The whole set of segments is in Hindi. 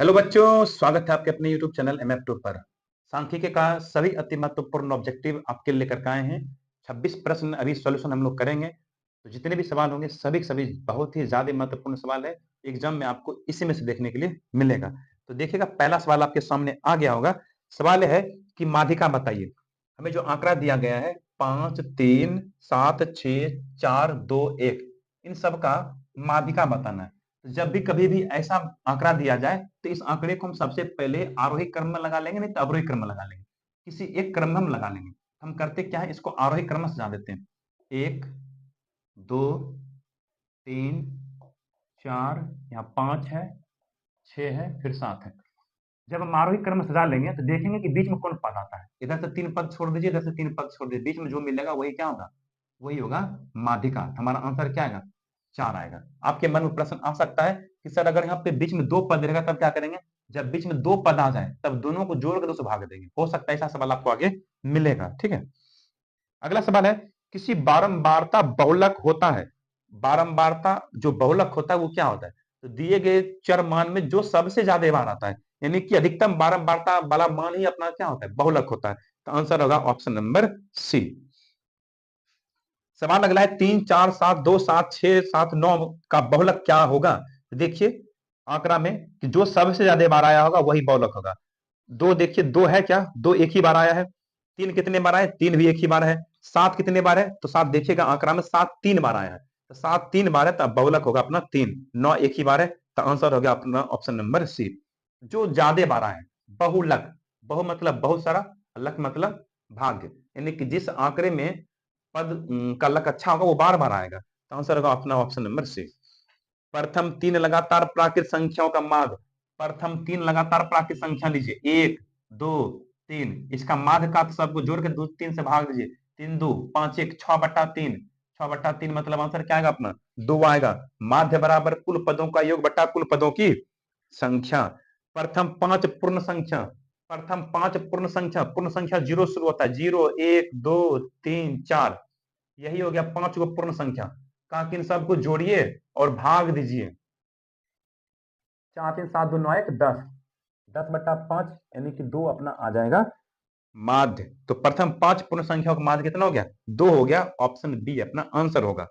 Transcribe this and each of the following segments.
हेलो बच्चों, स्वागत है आपके अपने YouTube चैनल MF2 पर। सांख्यिकी का सभी अति महत्वपूर्ण ऑब्जेक्टिव आपके लिए लेकर आए हैं। 26 प्रश्न अभी सॉल्यूशन हम लोग करेंगे। तो जितने भी सवाल होंगे सभी के सभी बहुत ही ज्यादा महत्वपूर्ण सवाल है। एग्जाम में आपको इसी में से देखने के लिए मिलेगा। तो देखिएगा, पहला सवाल आपके सामने आ गया होगा। सवाल है कि माध्यिका बताइए। हमें जो आंकड़ा दिया गया है 5 3 7 6 4 2 1, इन सब का माध्यिका बताना है। जब भी कभी भी ऐसा आंकड़ा दिया जाए तो इस आंकड़े को हम सबसे पहले आरोही क्रम में लगा लेंगे, नहीं तो अवरोही क्रम में लगा लेंगे। किसी एक क्रम में हम लगा लेंगे। हम करते क्या है, इसको आरोही क्रम में सजा देते हैं। 1 2 3 4, यहाँ 5 है, 6 है, फिर 7 है। जब हम आरोही क्रम में सजा लेंगे तो देखेंगे कि बीच में कौन पद आता है। इधर से 3 पद छोड़ दीजिए, इधर से 3 पद छोड़ दीजिए, बीच में जो मिलेगा वही क्या होगा, वही होगा माध्यिका। हमारा आंसर क्या आएगा, 4 आएगा। आपके मन में प्रश्न आ सकता है कि सर अगर यहाँ पे बीच में 2 पद रहेगा तब क्या करेंगे। जब बीच में 2 पद आ जाए तब दोनों को जोड़ कर 2 से भाग देंगे। हो सकता है ऐसा सवाल आपको आगे मिलेगा। ठीक है, अगला सवाल है, किसी बारंबारता बहुलक होता है। बारंबारता जो बहुलक होता है वो क्या होता है, तो दिए गए चर मान में जो सबसे ज्यादा बार आता है, यानी कि अधिकतम बारंबारता वाला मान ही अपना क्या होता है, बहुलक होता है। तो आंसर होगा ऑप्शन नंबर सी। सवाल अगला है, 3 4 7 2 7 6 7 9 का बहुलक क्या होगा। तो देखिए आंकड़ा में कि जो सबसे ज्यादा बार आया होगा वही बहुलक होगा। दो देखिए, दो है क्या, दो एक ही बार आया है। तीन कितने बार आए, तीन भी एक ही बार है। सात कितने बार है, तो सात देखिएगा आंकड़ा में सात 3 बार आया है। तो सात 3 बार है तो बहुलक होगा अपना 3। 9 एक ही बार है तो आंसर हो गया अपना ऑप्शन नंबर सी। जो ज्यादा बार आए बहुलक, बहु मतलब बहुत सारा, लक मतलब भाग्य, यानी कि जिस आंकड़े में पद का लक अच्छा होगा वो बार बार आएगा। तो आंसर होगा अपना ऑप्शन नंबर सी। प्रथम 3 लगातार प्राकृत संख्याओं का माध्य। प्रथम 3 लगातार प्राकृत संख्या लीजिए, 1 2 3, इसका माध्य का तो सबको जोड़ के 2 3 से भाग दीजिए। 3 2 5 1 6/3। 6/3 मतलब आंसर क्या आएगा अपना, 2 आएगा। माध्य बराबर कुल पदों का योग बटा कुल पदों की संख्या। प्रथम 5 पूर्ण संख्या, प्रथम 5 पूर्ण संख्या 0 शुरू होता है। 0 1 2 3 4, यही हो गया 5 को पूर्ण संख्या। कहा कि इन सबको जोड़िए और भाग दीजिए। 4 3 7 2 9 1 10, 10/5 यानी कि 2 अपना आ जाएगा माध्य। तो प्रथम 5 पूर्ण संख्याओं का माध्य कितना हो गया, 2 हो गया। ऑप्शन बी अपना आंसर होगा।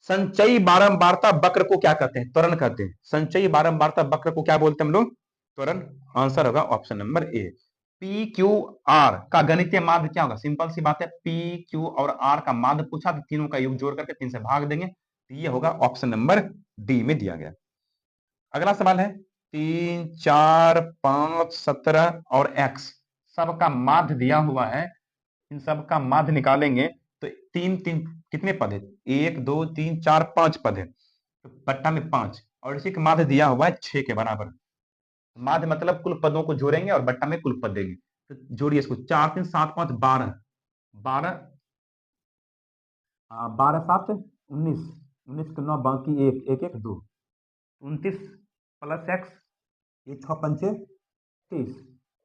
संचयी बारंबारता वक्र को क्या कहते हैं, त्वरण कहते हैं। संचयी बारंबारता वक्र को क्या बोलते हैं हम लोग, त्वरण। आंसर होगा option number A. P Q R का गणितीय माध्य क्या होगा, सिंपल सी बात है, पी क्यू और आर का माध्य पूछा तो तीनों का योग जोड़ करके 3 से भाग देंगे। तो ये होगा ऑप्शन नंबर डी में दिया गया। अगला सवाल है, 3 4 5 17 और x सबका माध्य दिया हुआ है। इन सब का माध्य निकालेंगे तो 3 3 कितने पद है, 1 2 3 4 5 पद है। तो बट्टा में 5 और इसी का माध्य दिया हुआ है 6 के बराबर। माध्य मतलब कुल पदों को जोड़ेंगे और बट्टा में कुल पद देंगे। तो जोड़िए इसको, 4 3 7 5 12, 12 12 7 19, 19 के 9 बाकी 1 1 1 2, 29 प्लस एक्स, ये 6 पंचे 30।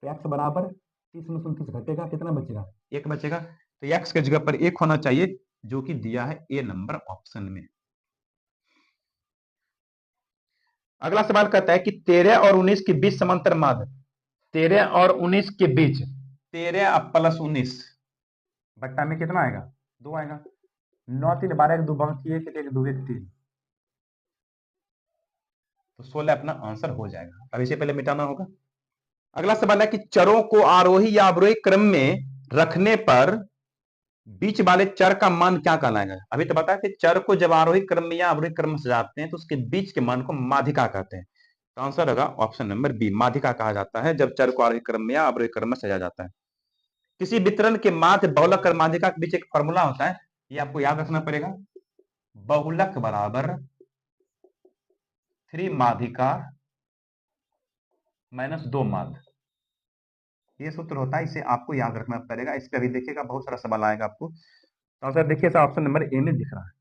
तो एक्स बराबर 30 में 29 घटेगा, कितना बचेगा, 1 बचेगा। तो एक्स के जगह पर 1 होना चाहिए, जो कि दिया है ए नंबर ऑप्शन में। अगला सवाल कहता है कि 13 और 19 के बीच समांतर माध्य। 13 और 19 के बीच, 13 प्लस 19 बट्टा में कितना आएगा, 2 आएगा। 9 3 12 1 2 बाकी 1 1 2 1 3, तो 16 अपना आंसर हो जाएगा। अब इसे पहले मिटाना होगा। अगला सवाल है कि चरों को आरोही या अवरोही क्रम में रखने पर बीच वाले चर का मान क्या कहलाएगा। अभी तो बताया कि चर को जब आरोही क्रम में या अवरोही क्रम में सजाते हैं तो उसके बीच के मान को माध्यिका कहते हैं। तो आंसर होगा ऑप्शन नंबर बी, माध्यिका कहा जाता है जब चर को आरोही क्रम में या अवरोही क्रम में सजाया जाता है। किसी वितरण के माध्य बहुलक और माध्यिका के बीच एक फॉर्मूला होता है, ये आपको याद रखना पड़ेगा। बहुलक बराबर 3 माध्यिका माइनस 2 माध्य, ये सूत्र होता है, इसे आपको याद रखना पड़ेगा। इस पे अभी देखिएगा बहुत सारा सवाल आएगा आपको। तो आंसर देखिए ऑप्शन नंबर ए में दिख रहा है।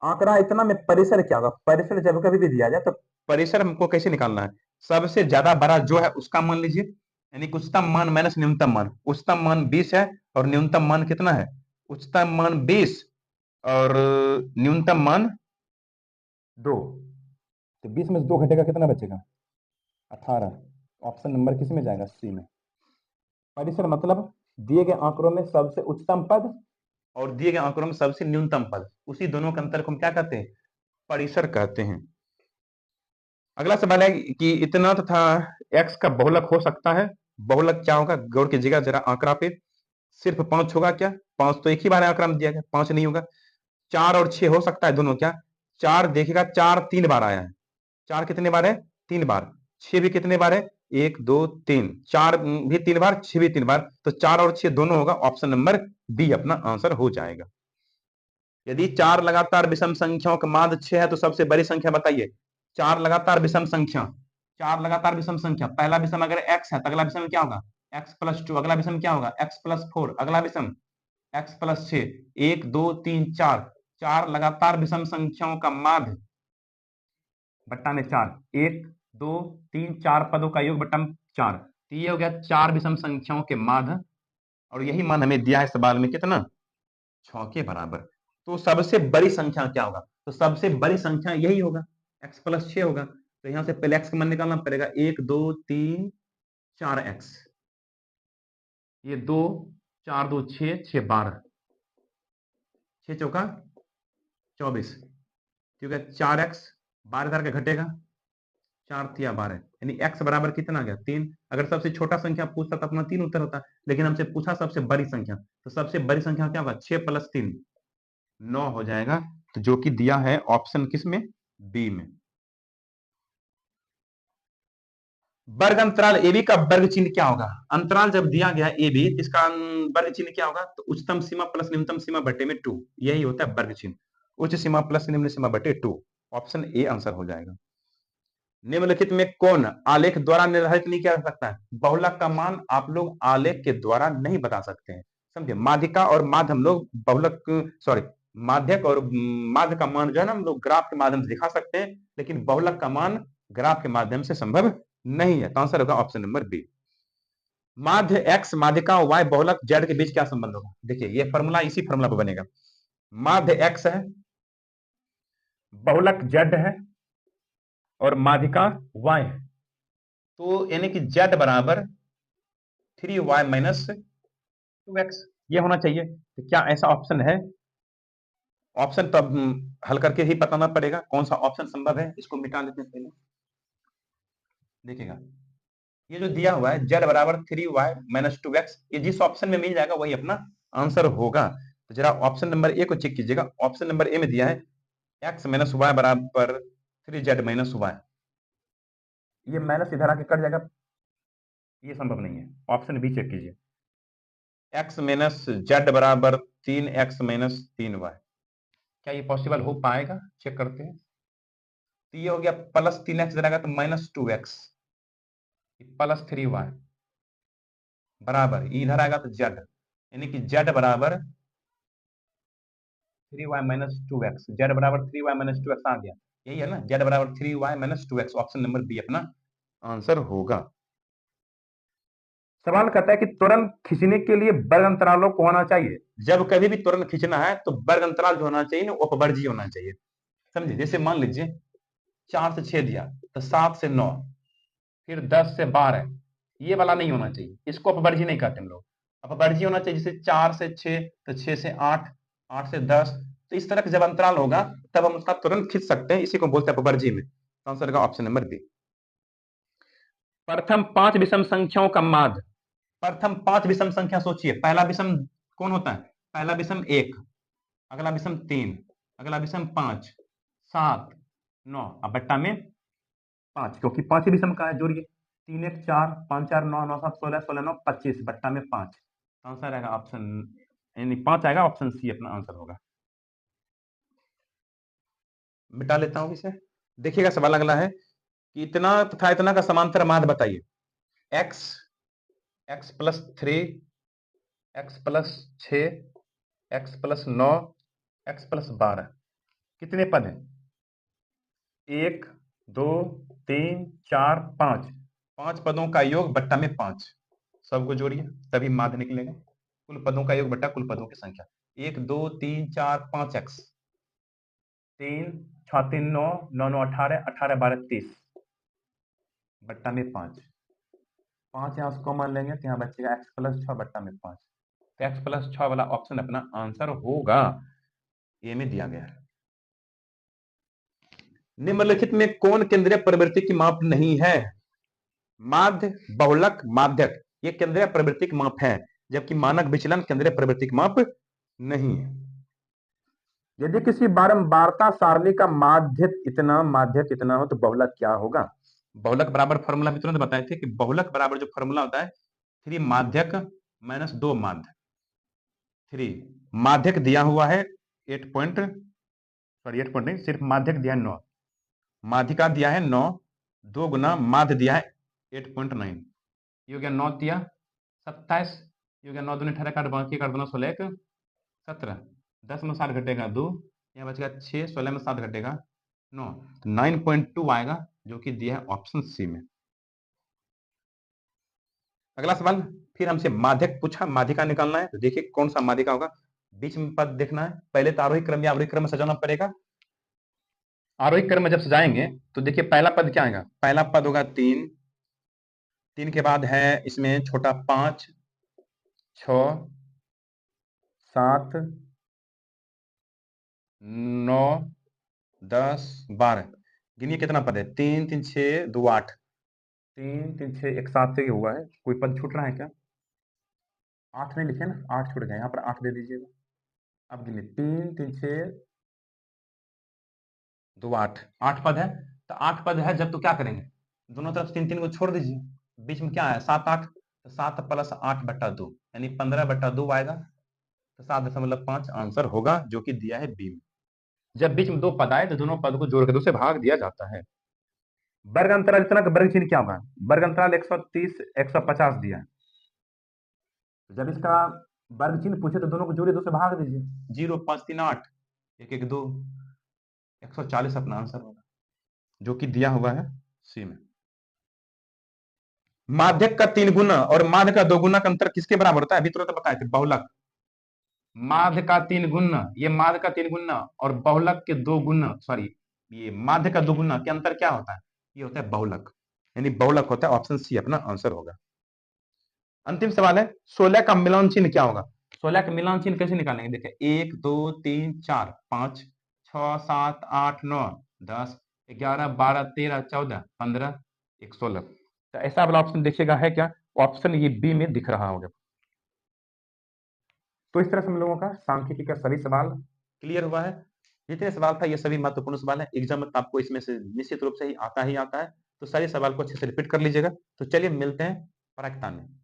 आंकड़ा इतना में परिसर क्या होगा, परिसर जब कभी भी दिया जाए तो परिसर हमको कैसे निकालना है, सबसे ज्यादा बड़ा जो है उसका मान लीजिए, यानी कि उच्चतम मान माइनस न्यूनतम मान। उच्चतम मान 20 है और न्यूनतम मान कितना है, उच्चतम मान 20 और न्यूनतम मान 2। तो 20 में से 2 घटेगा, कितना बचेगा? 18। ऑप्शन नंबर किस में जाएगा? सी में। परिसर मतलब दिए गए आंकड़ों में सबसे उच्चतम पद और दिए गए आंकड़ों में सबसे न्यूनतम पद, उसी दोनों के अंतर को हम क्या कहते हैं? परिसर कहते हैं। अगला सवाल है कि इतना तथा x का बहुलक हो सकता है। बहुलक क्या होगा? गौर कीजिएगा जरा आंकड़ा पे। सिर्फ 5 होगा क्या? 5 तो एक ही बार आंकड़ा में दिया गया, 5 नहीं होगा। 4 और 6 हो सकता है दोनों क्या? 4 देखिएगा 4 3 बार आया है। 4 कितने बार है? 3 बार। 6 भी कितने बार है? 1 2 3। 4 भी 3 बार, 6 भी 3 बार, तो 4 और 6 दोनों होगा। ऑप्शन नंबर डी अपना आंसर हो जाएगा। यदि 4 लगातार विषम संख्याओं का माध्य 6 है तो सबसे बड़ी संख्या बताइए। 4 लगातार विषम संख्या, 4 लगातार विषम संख्या, पहला विषम अगर x है तो अगला विषम क्या होगा? x + 2। अगला विषम क्या होगा? x + 4। अगला विषम x + 6। 1 2 3 4। 4 लगातार विषम संख्याओं का माध्य बट्टा में 4। 1 2 3 4 पदों का योग बट्टा में 4। तो ये हो गया 4 विषम संख्याओं के माध्य, और यही मान हमें दिया है सवाल में, कितना? 6 के बराबर। तो सबसे बड़ी संख्या क्या होगा? तो सबसे बड़ी संख्या यही होगा, x + 6 होगा। तो यहां से पहले x का मान निकालना पड़ेगा। 1 2 3 4 x। ये 2 4 2 6 6 12, 6 चौका 24, ठीक है। 4x 12 करके घटेगा, 4 तिया 12, यानी x बराबर कितना आ गया? 3। अगर सबसे छोटा संख्या पूछता तो अपना 3 उत्तर होता, लेकिन हमसे पूछा सबसे बड़ी संख्या, तो सबसे बड़ी संख्या क्या होगा? 6 + 3 9 हो जाएगा। तो जो कि दिया है ऑप्शन किस में? बी में। वर्ग अंतराल AB का वर्ग चिन्ह क्या होगा? अंतराल जब दिया गया AB, इसका वर्ग चिन्ह क्या होगा? तो उच्चतम सीमा प्लस निम्नतम सीमा बटे में 2, यही होता है वर्ग चिन्ह। उच्च सीमा प्लस निम्न सीमा बटे 2। ऑप्शन ए आंसर हो जाएगा। निम्नलिखित में कौन आलेख द्वारा निर्धारित नहीं किया जा सकता है? बहुलक का मान आप लोग आलेख के द्वारा नहीं बता सकते हैं, समझे। माध्यिका और माध्य हम लोग बहुलक, सॉरी, माध्यक और माध्य का मान जो है ना, हम लोग ग्राफ के माध्यम से दिखा सकते हैं, लेकिन बहुलक का मान ग्राफ के माध्यम से संभव नहीं है। तो आंसर होगा ऑप्शन नंबर बी। माध्य x माध्यिका y बहुलक z के बीच क्या संबंध होगा? देखिए ये फॉर्मूला इसी फॉर्मूला पर बनेगा। माध्य x है, बहुलक z है, और माध्यिका y है। तो यानी कि z बराबर 3y - 2x, ये होना चाहिए। तो क्या ऐसा ऑप्शन है? ऑप्शन तो अब हल करके ही बताना पड़ेगा कौन सा ऑप्शन संभव है। इसको मिटा लेते हैं पहले। देखिएगा ये जो दिया हुआ है z बराबर 3y - 2x, ये जिस ऑप्शन में मिल जाएगा वही अपना आंसर होगा। तो जरा ऑप्शन नंबर ए को चेक कीजिएगा। ऑप्शन नंबर ए में दिया है x - y बराबर 3z - y। ये माइनस इधर आके कट जाएगा, ये संभव नहीं है। ऑप्शन बी चेक कीजिए, x - z बराबर 3x - 3y। क्या ये पॉसिबल हो पाएगा? चेक करते हैं। तो ये हो गया प्लस 3x इधर आएगा तो -2x प्लस 3y बराबर, इधर आएगा तो z, यानी कि z बराबर 3y - 2x। z बराबर 3y - 2x आ गया, यही है ना, z बराबर 3y - 2x। Option number B अपना आंसर होगा। सवाल कहता है कि त्वरण खींचने के लिए वर्ग अंतरालों को होना चाहिए। जब कभी भी त्वरण खींचना है तो वर्ग अंतराल जो होना चाहिए ना, वो अपवर्जीय होना चाहिए, समझे। जैसे मान लीजिए 4 से 6 दिया तो 7 से 9, फिर 10 से 12, ये वाला नहीं होना चाहिए, इसको अपवर्जीय नहीं कहते हम लोग। अपवर्जीय होना चाहिए, जैसे 4 से 6 तो 6 से 8, 8 से 10। तो इस तरह का जब अंतराल होगा तब हम उसका तुरंत खींच सकते हैं, इसी को बोलते हैं अपवर्जीय में। आंसर का ऑप्शन नंबर बी। प्रथम 5 विषम संख्याओं का माध्य। प्रथम 5 विषम संख्या सोचिए। पहला विषम कौन होता है? पहला विषम 1, अगला विषम 3, अगला विषम 5, 7, 9, अब बट्टा में 5, क्योंकि 5 ही विषम का है, जोड़िए। 3 1 4, 5 4 9, 9 7 16, 16 9 25, बट्टा में 5। आंसर आएगा ऑप्शन, यानी 5 आएगा, ऑप्शन सी अपना आंसर होगा। मिटा लेता हूं इसे। देखिएगा सवाल अगला है कि इतना तथा इतना का समांतर माध्य बताइए। x, x + 3, x + 6, x + 9, x + 12, कितने पद हैं? 1 2 3 4 5, 5 पदों का योग बट्टा में 5। सबको जोड़िए तभी माध्य निकलेगा। कुल पदों का योग बट्टा कुल पदों की संख्या। 1 2 3 4 5 x, 3 6 3 9, 9 9 18, 18 12 30 बट्टा में 5, 5 यहाँ से कॉमन लेंगे तो यहाँ बचेगा x प्लस 6 बट्टा में 5। तो x प्लस 6 वाला ऑप्शन अपना आंसर होगा, ये में दिया गया है। निम्नलिखित में कौन केंद्रीय प्रवृत्ति की माप नहीं है? माध्य, बहुलक, माध्यक, ये केंद्रीय प्रवृत्ति की माप है, जबकि मानक विचलन केंद्रीय प्रवृत्ति की माप नहीं है। यदि किसी बारंबारता सारणी का माध्यक इतना हो तो बहुलक क्या होगा? बहुलक बराबर फॉर्मूला भी तुरंत बताए थे कि बहुलक बराबर जो फॉर्मूला होता है 3 माध्यक माइनस 2 माध्य। 3 माध्यक दिया हुआ है 8 पॉइंट नहीं, सिर्फ माध्यक दिया है 9, माध्यिका दिया है 9, 2 गुना माध्य दिया है 8.9, ये हो गया 9 दिया 27, ये हो गया 9 दूनी 18 काट बाकी काट देना 16 1 17, 10 में 7 घटेगा 2, यहाँ बचेगा 6, 16 में 7 घटेगा 9, 9.2 आएगा, जो कि दिया है ऑप्शन सी में। अगला सवाल फिर हमसे माध्यक पूछा, माध्यिका निकालना है, तो देखिए कौन सा माध्यिका होगा। बीच में पद देखना है, पहले तो आरोही क्रम या अवरोही क्रम में सजाना पड़ेगा। आरोही क्रम में जब सजाएंगे तो देखिए पहला पद क्या आएगा, पहला पद होगा 3, 3 के बाद है इसमें छोटा 5, 6, 7, 9, 10, 12, गिनिए कितना पद है, 3 3 6 2 8, 3 3 6 एक 7 से हुआ है, कोई पद छूट रहा है क्या? 8 नहीं लिखे ना, 8 छूट गए, यहाँ पर 8 दे दीजिएगा। अब गिनिए 3 3 6 2 8, 8 पद है, तो 8 पद है जब तो क्या करेंगे, दोनों तरफ 3 3 को छोड़ दीजिए, बीच में क्या है 7 8, तो 7 प्लस 8 बट्टा 2 यानी 15 बट्टा 2 आएगा, तो 7.5 आंसर होगा, जो कि दिया है बी में। जब बीच में 2 पद आए तो दोनों पद को जोड़ के 2 से भाग दिया जाता है। वर्ग अंतराल इतना का वर्ग चिन्ह क्या होगा, वर्ग अंतराल 130 150 दिया है, जब इसका वर्ग चिन्ह पूछे तो दोनों को जोड़िए 2 से भाग दीजिए, 0 5 3 8 1 1 2, 140 अपना आंसर होगा, जो कि दिया हुआ है सी में। माध्यक का 3 गुना और माध्य का 2 गुना का अंतर किसके बराबर होता है, अभी तुरंत बताए थे, बहुलक। माध्य का 3 गुना, ये माध्य का 3 गुना और बहुलक के 2 गुना, सॉरी ये माध्य का 2 गुना के अंतर क्या होता है, ये होता है बहुलक, यानी बहुलक होता है, ऑप्शन सी अपना आंसर होगा। अंतिम सवाल है 16 का मिलान चिन्ह क्या होगा, 16 का मिलान चिन्ह कैसे निकालेंगे, देखिए 1 2 3 4 5 6 7 8 9 10 11 12 13 14 15 1 16, तो ऐसा वाला ऑप्शन देखिएगा है क्या, ऑप्शन ये बी में दिख रहा होगा। तो इस तरह से हम लोगों का सांख्यिकी का सभी सवाल क्लियर हुआ है। जितने सवाल था ये सभी महत्वपूर्ण सवाल है, एग्जाम में आपको इसमें से निश्चित रूप से ही आता है, तो सारे सवाल को अच्छे से रिपीट कर लीजिएगा। तो चलिए मिलते हैं परीक्षा में।